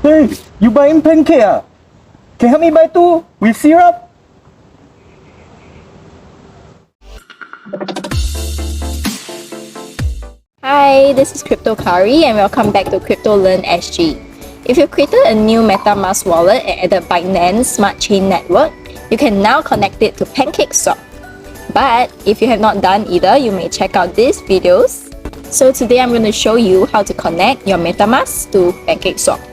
Hey, you buying pancake? Can you help me buy two with syrup? Hi, this is CryptoKari and welcome back to CryptoLearn SG. If you've created a new MetaMask wallet and added Binance Smart Chain network, you can now connect it to PancakeSwap. But if you have not done either, you may check out these videos. So today I'm going to show you how to connect your MetaMask to PancakeSwap.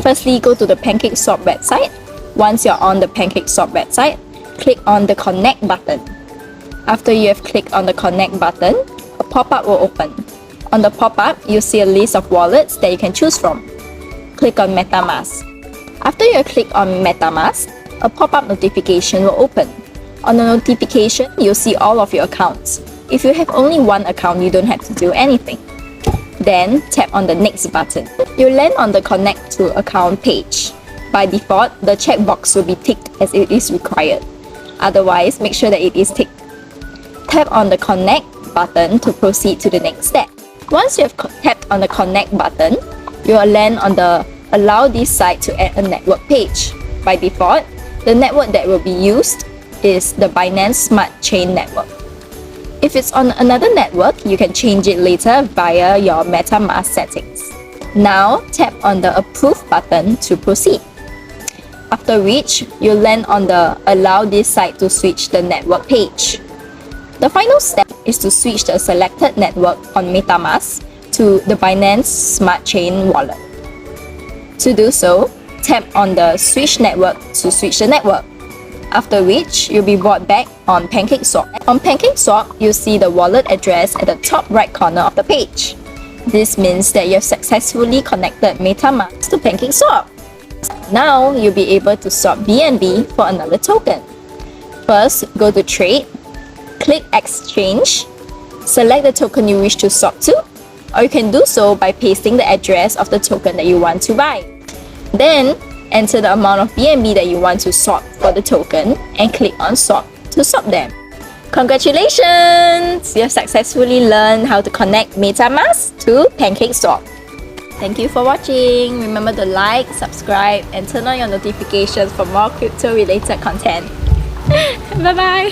Firstly, go to the PancakeSwap website. Once you're on the PancakeSwap website, click on the Connect button. After you have clicked on the Connect button, a pop-up will open. On the pop-up, you'll see a list of wallets that you can choose from. Click on MetaMask. After you click on MetaMask, a pop-up notification will open. On the notification, you'll see all of your accounts. If you have only one account, you don't have to do anything. Then, tap on the Next button. You'll land on the Connect to Account page. By default, the checkbox will be ticked as it is required. Otherwise, make sure that it is ticked. Tap on the Connect button to proceed to the next step. Once you have tapped on the Connect button, you will land on the Allow this site to add a network page. By default, the network that will be used is the Binance Smart Chain network. If it's on another network, you can change it later via your MetaMask settings. Now, tap on the Approve button to proceed. After which, you'll land on the Allow this site to switch the network page. The final step is to switch the selected network on MetaMask to the Binance Smart Chain wallet. To do so, tap on the Switch network to switch the network. After which, you'll be brought back on PancakeSwap. On PancakeSwap, you'll see the wallet address at the top right corner of the page. This means that you have successfully connected MetaMask to PancakeSwap. Now, you'll be able to swap BNB for another token. First, go to Trade, click Exchange, select the token you wish to swap to, or you can do so by pasting the address of the token that you want to buy. Then, enter the amount of BNB that you want to swap for the token and click on Swap to swap them. Congratulations! You have successfully learned how to connect MetaMask to PancakeSwap. Thank you for watching. Remember to like, subscribe, and turn on your notifications for more crypto-related content. Bye-bye!